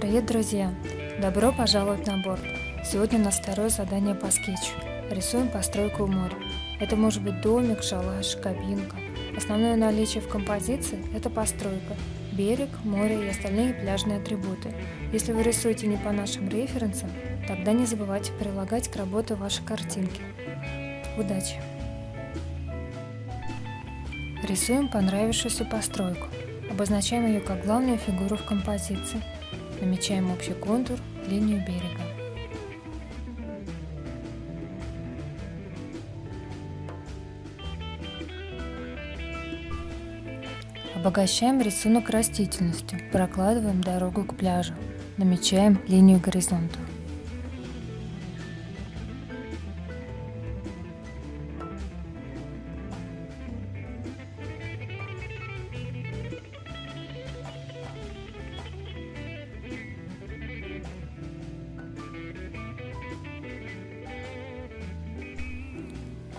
Привет, друзья! Добро пожаловать на борт! Сегодня у нас второе задание по скетчу. Рисуем постройку у моря. Это может быть домик, шалаш, кабинка. Основное наличие в композиции – это постройка, берег, море и остальные пляжные атрибуты. Если вы рисуете не по нашим референсам, тогда не забывайте прилагать к работе ваши картинки. Удачи! Рисуем понравившуюся постройку. Обозначаем ее как главную фигуру в композиции. Намечаем общий контур, линию берега. Обогащаем рисунок растительностью, прокладываем дорогу к пляжу, намечаем линию горизонта.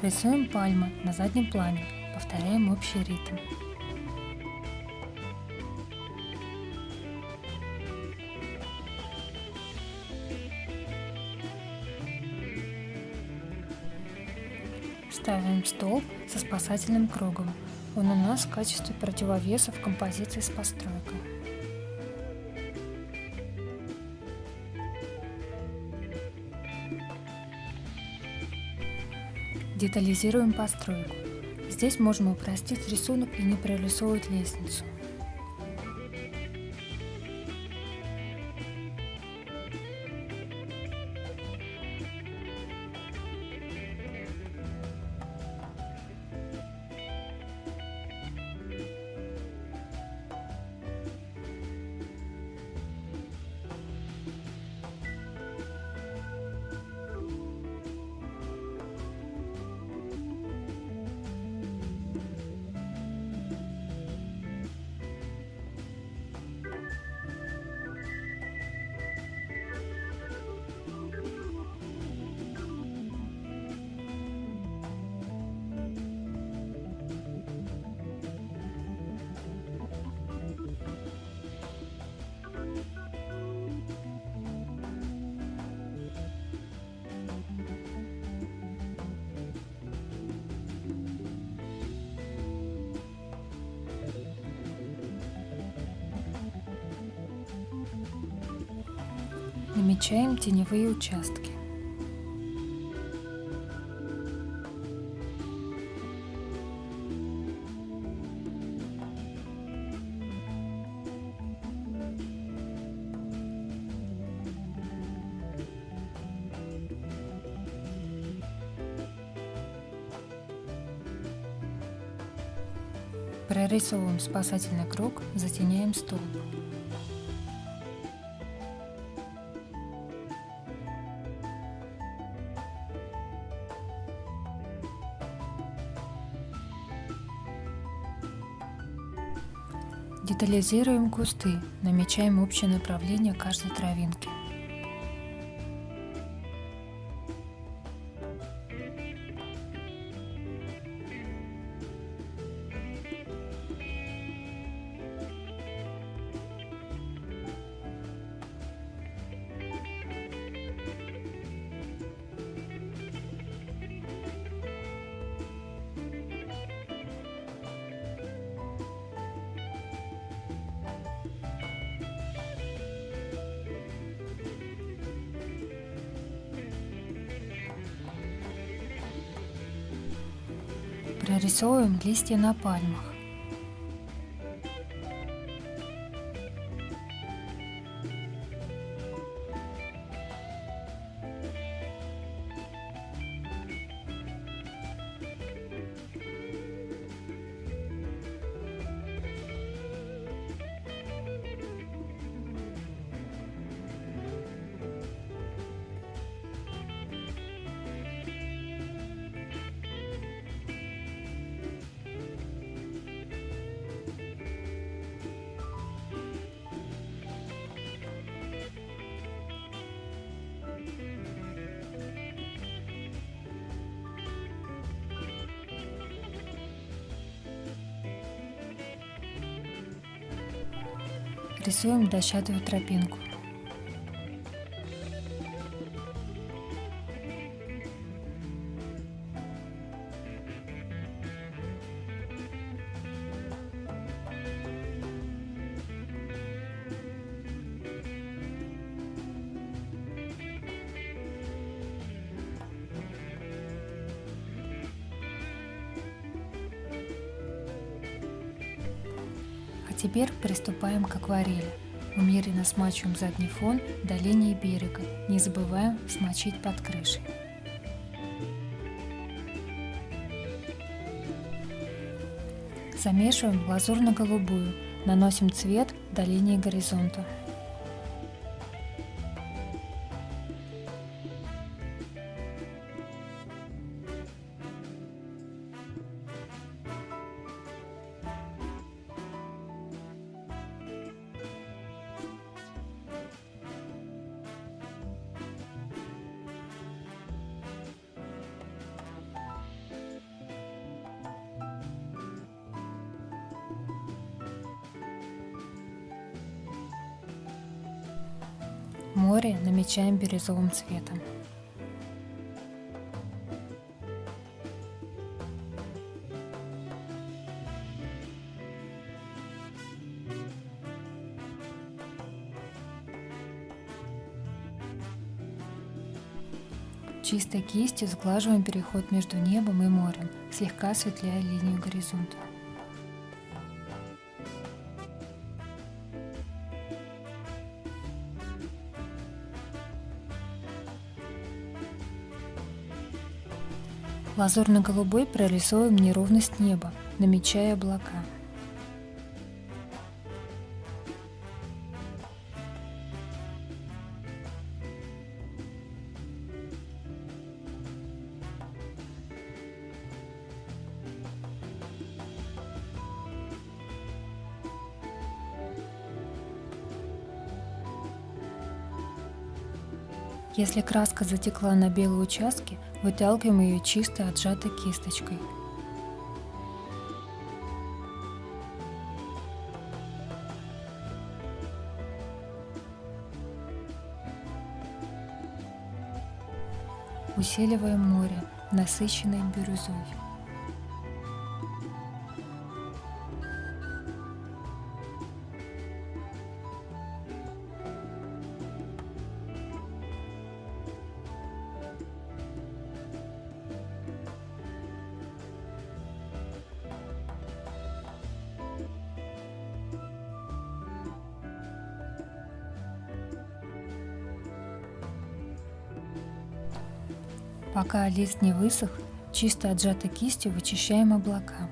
Рисуем пальмы на заднем плане, повторяем общий ритм. Ставим столб со спасательным кругом. Он у нас в качестве противовеса в композиции с постройкой. Детализируем постройку. Здесь можно упростить рисунок и не прорисовывать лестницу. Намечаем теневые участки. Прорисовываем спасательный круг, затеняем столб. Детализируем кусты, намечаем общее направление каждой травинки. Прорисовываем листья на пальмах. Рисуем дощатую тропинку. Теперь приступаем к акварели. Умеренно смачиваем задний фон до линии берега, не забываем смочить под крышей. Замешиваем в лазурно-голубую, наносим цвет до линии горизонта. Море намечаем бирюзовым цветом. Чистой кистью сглаживаем переход между небом и морем, слегка осветляя линию горизонта. Лазурно-голубой прорисовываем неровность неба, намечая облака. Если краска затекла на белые участки, выталкиваем ее чисто отжатой кисточкой. Усиливаем море, насыщенное бирюзой. Пока лист не высох, чисто отжатой кистью вычищаем облака.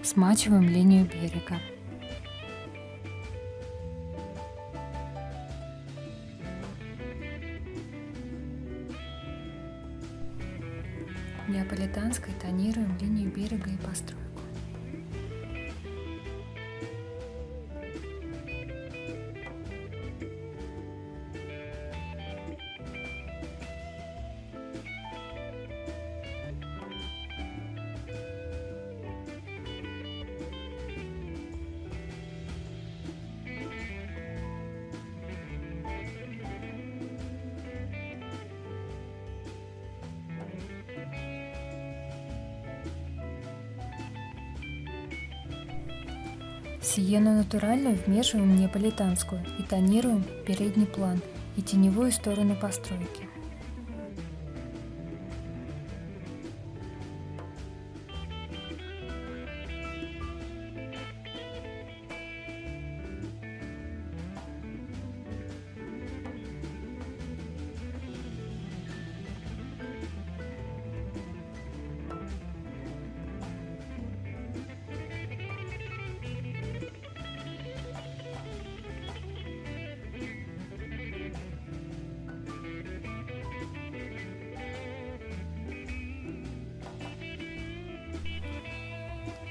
Смачиваем линию берега. Неаполитанской тонируем линию берега и постройку. Сиену натуральную вмешиваем в неаполитанскую и тонируем передний план и теневую сторону постройки.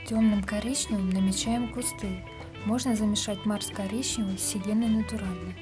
Темным коричневым намечаем кусты. Можно замешать марс коричневый с сиеной натуральной.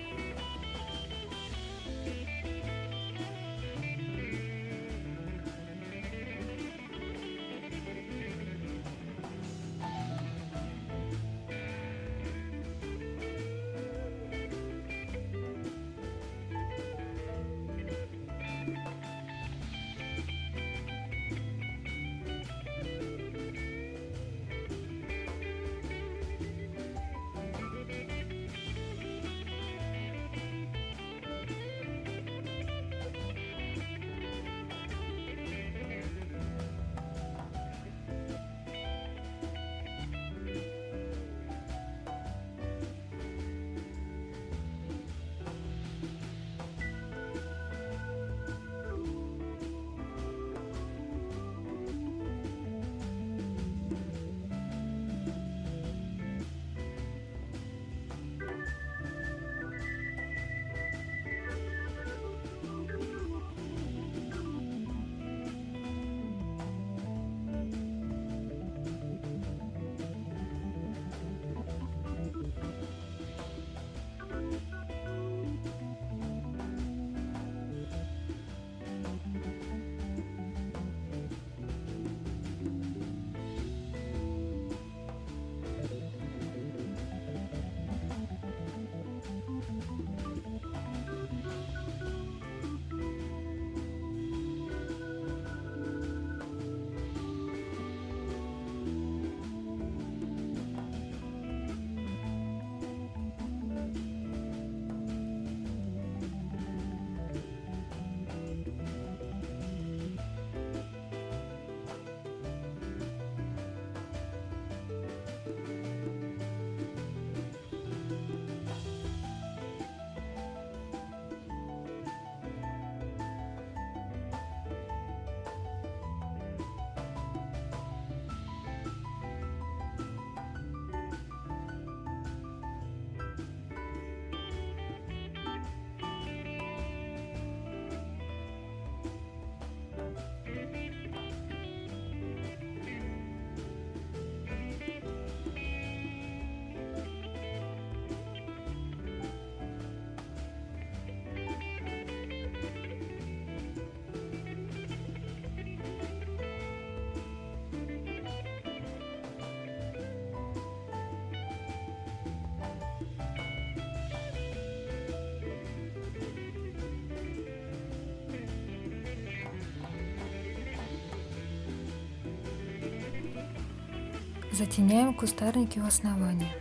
Затеняем кустарники у основания.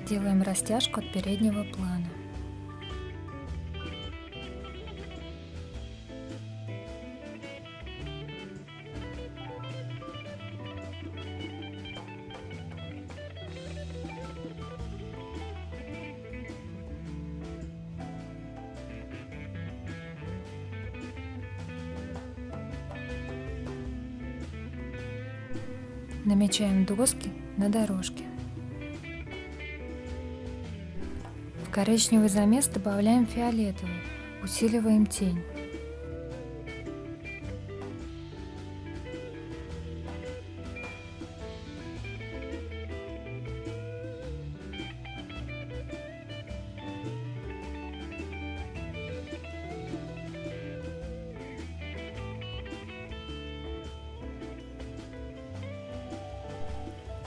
Делаем растяжку от переднего плана. Намечаем доски на дорожке. В коричневый замес добавляем фиолетовый, усиливаем тень.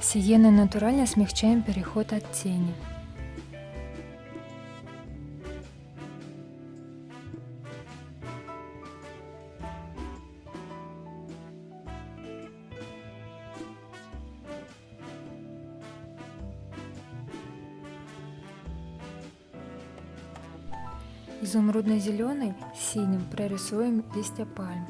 Сиеной натурально смягчаем переход от тени. Изумрудно-зеленый с синим прорисуем листья пальм.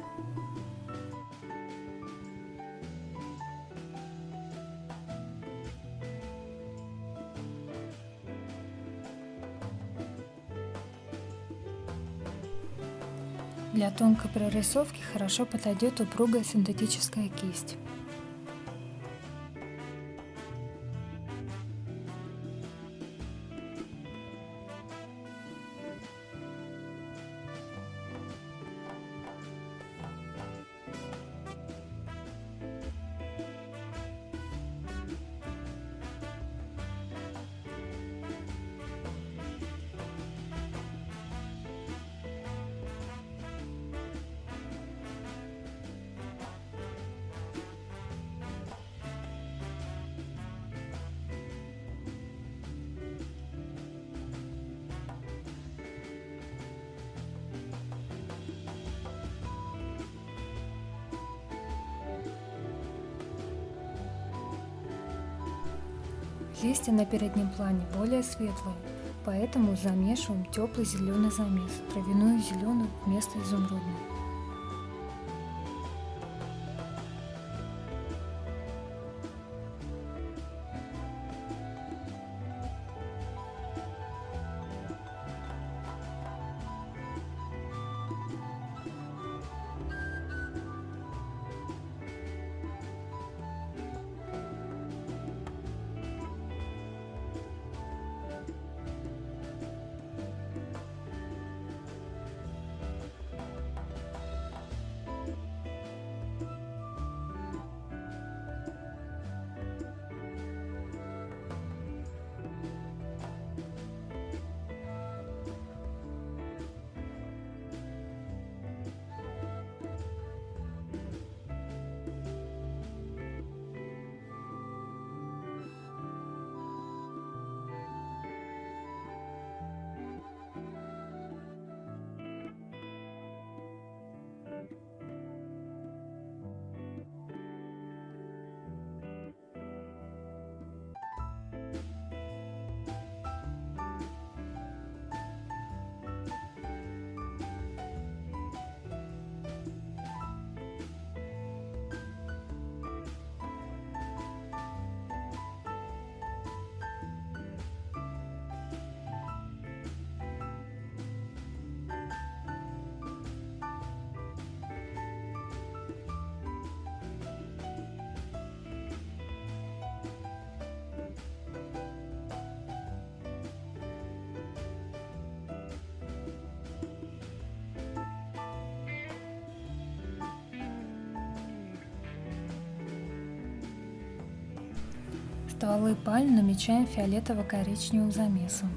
Для тонкой прорисовки хорошо подойдет упругая синтетическая кисть. Листья на переднем плане более светлые, поэтому замешиваем теплый зеленый замес, травяную зеленую вместо изумрудной. Стволы пальм намечаем фиолетово-коричневым замесом.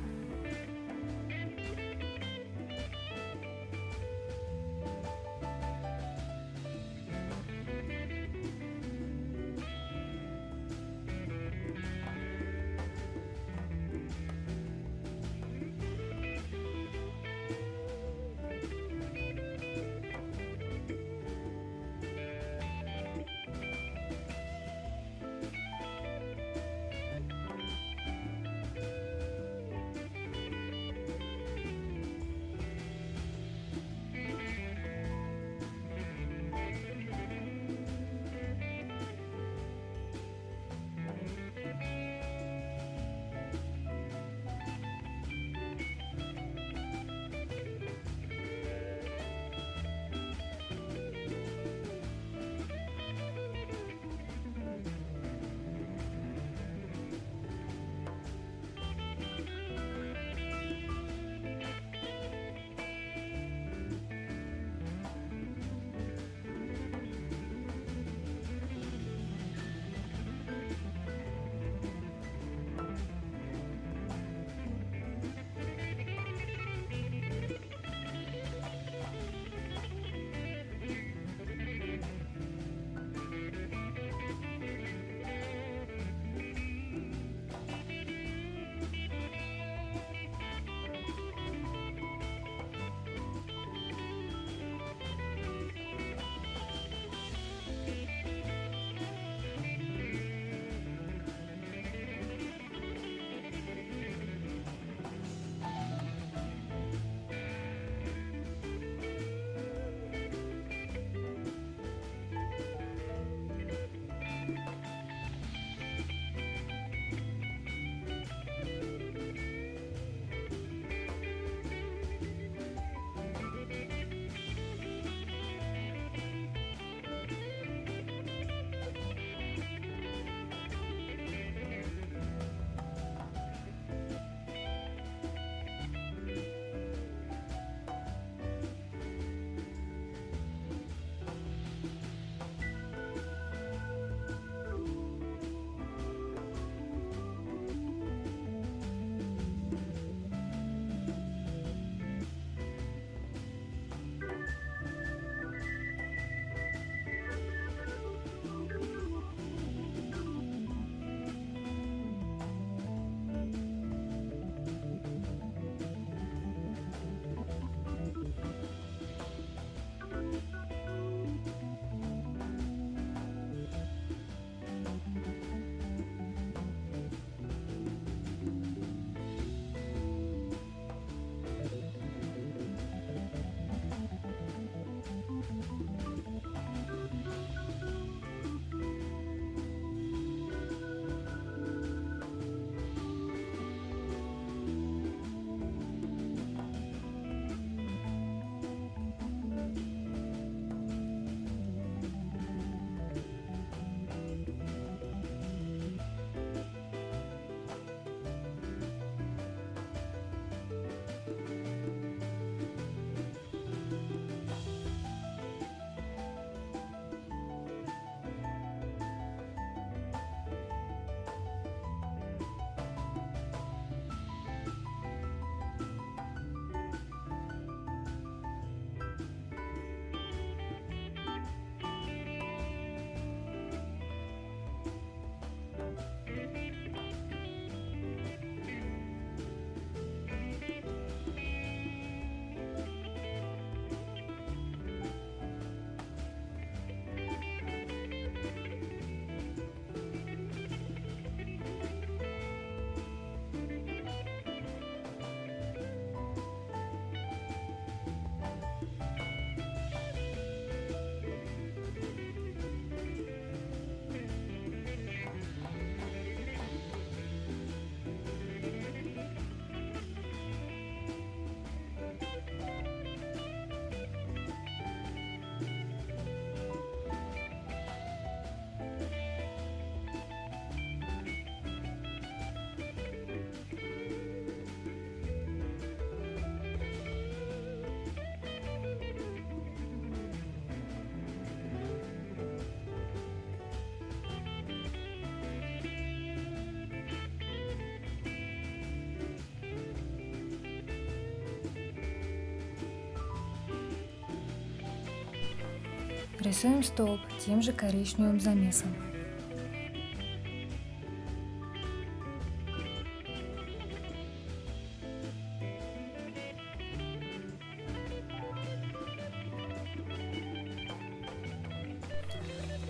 Рисуем столб тем же коричневым замесом.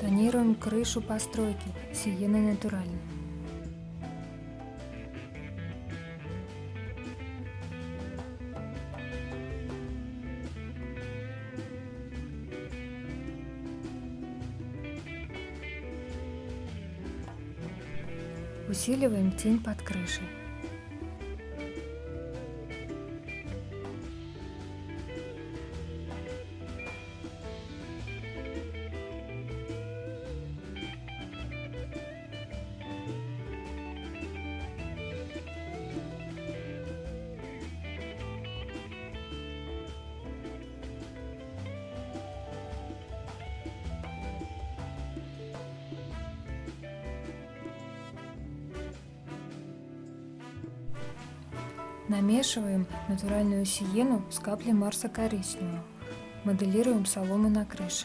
Тонируем крышу постройки сиеной натуральной. Усиливаем тень под крышей. Намешиваем натуральную сиену с каплей Марса коричневого. Моделируем солому на крыше.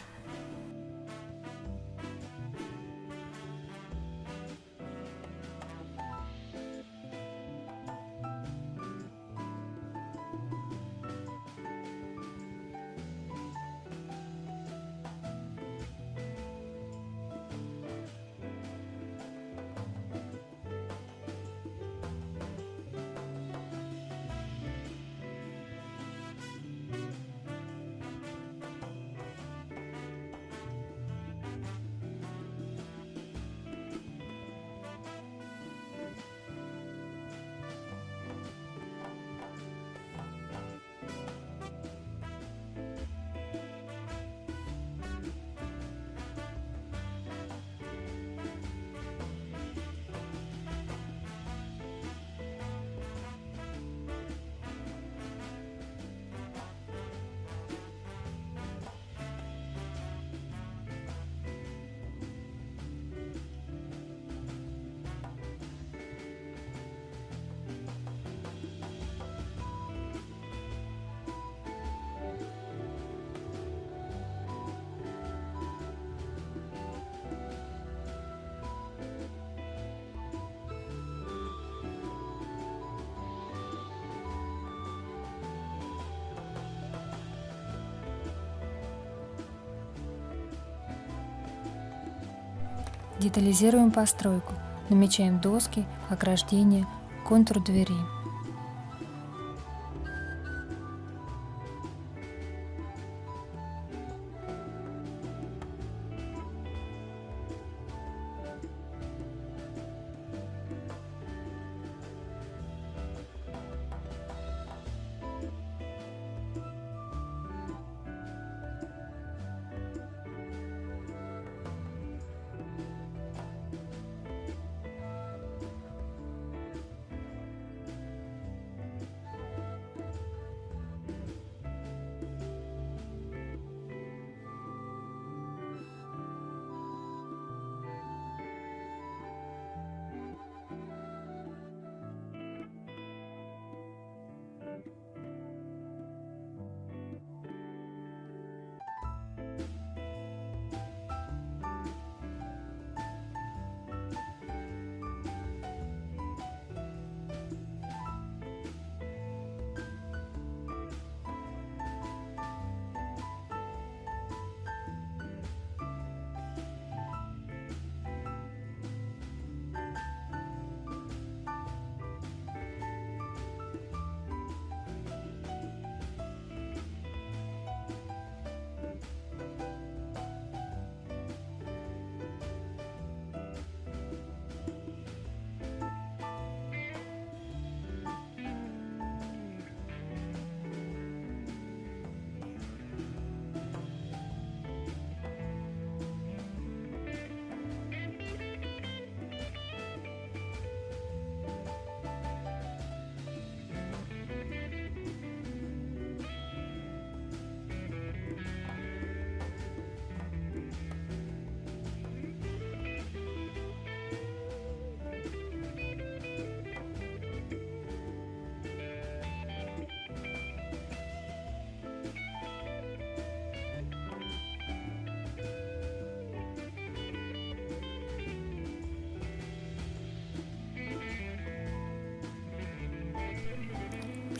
Детализируем постройку, намечаем доски, ограждения, контур двери.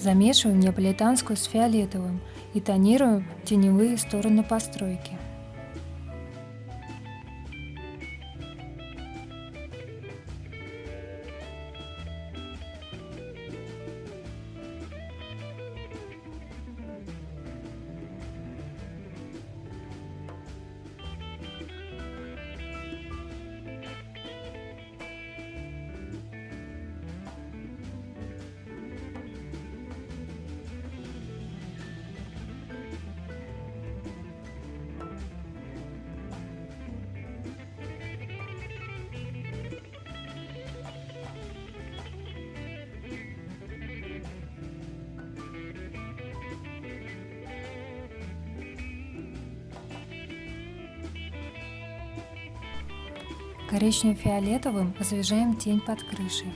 Замешиваем неаполитанскую с фиолетовым и тонируем теневые стороны постройки. Коричнево-фиолетовым освежаем тень под крышей.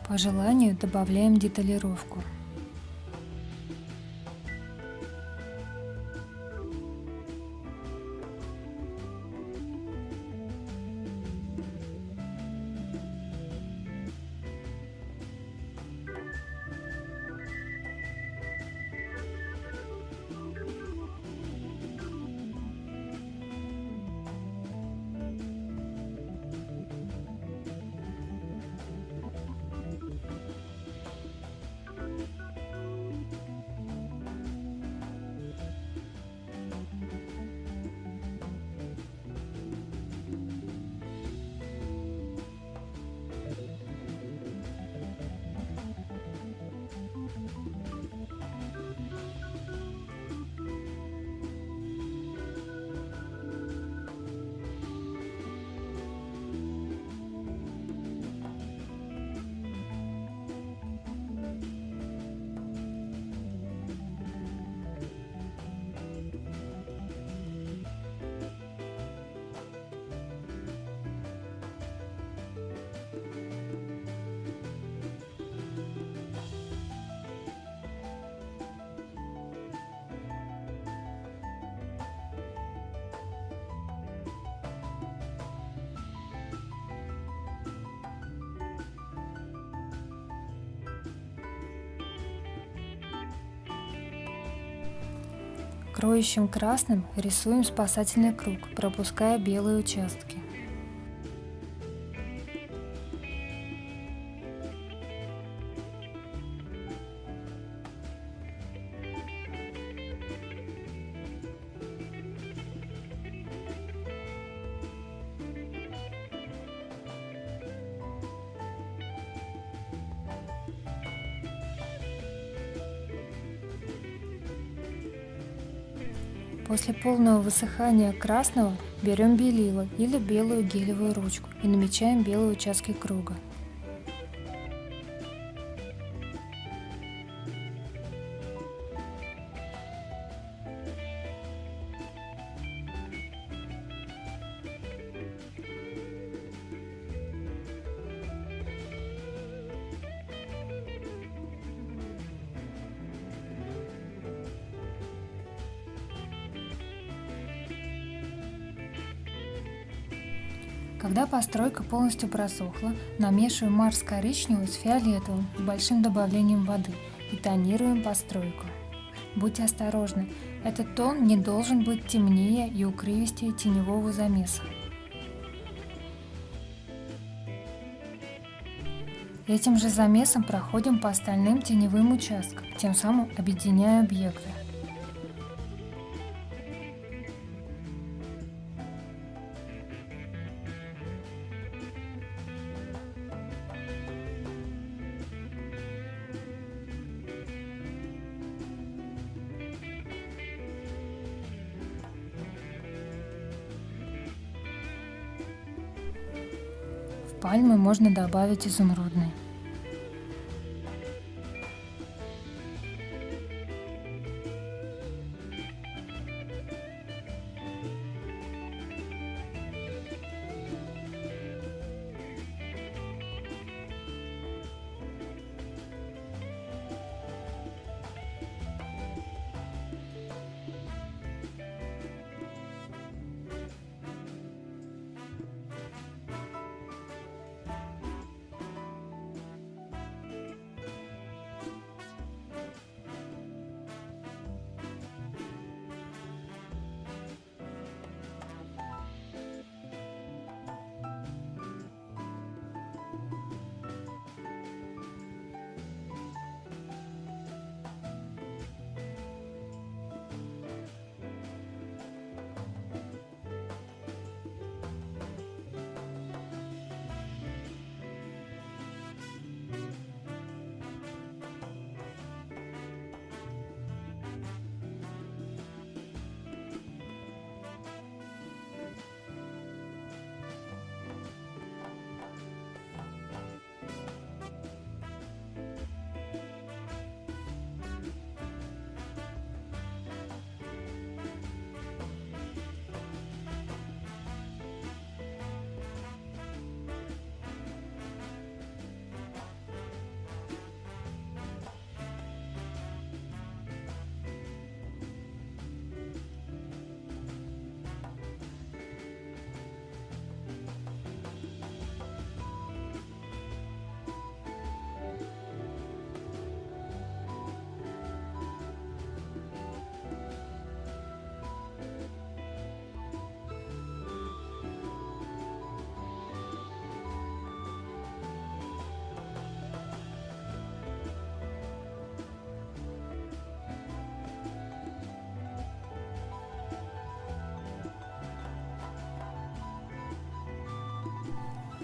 По желанию добавляем деталировку. Кроющим красным рисуем спасательный круг, пропуская белые участки. После полного высыхания красного берем белило или белую гелевую ручку и намечаем белые участки круга. Когда постройка полностью просохла, намешиваем марс коричневый с фиолетовым с большим добавлением воды и тонируем постройку. Будьте осторожны, этот тон не должен быть темнее и укрывистее теневого замеса. Этим же замесом проходим по остальным теневым участкам, тем самым объединяя объекты. пальмы можно добавить изумрудный.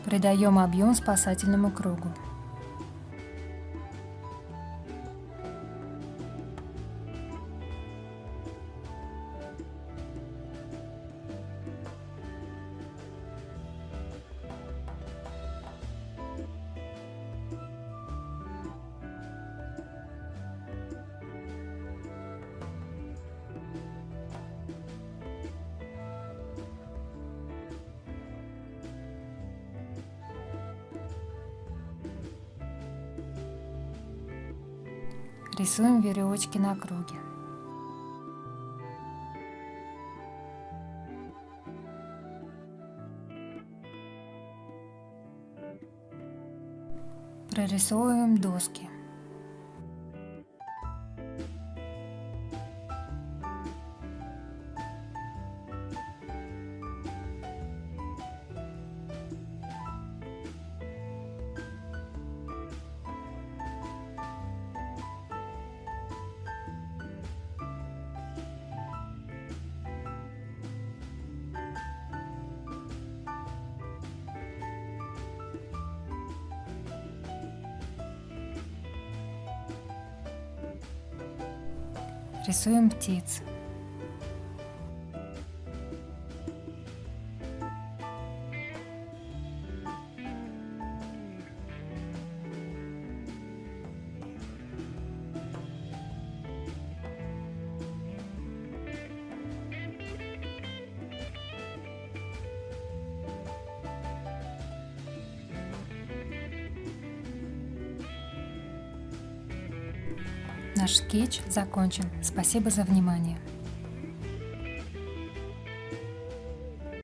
Придаем объем спасательному кругу. Рисуем веревочки на круге. Прорисовываем доски. Рисуем птиц. Наш скетч закончен. Спасибо за внимание.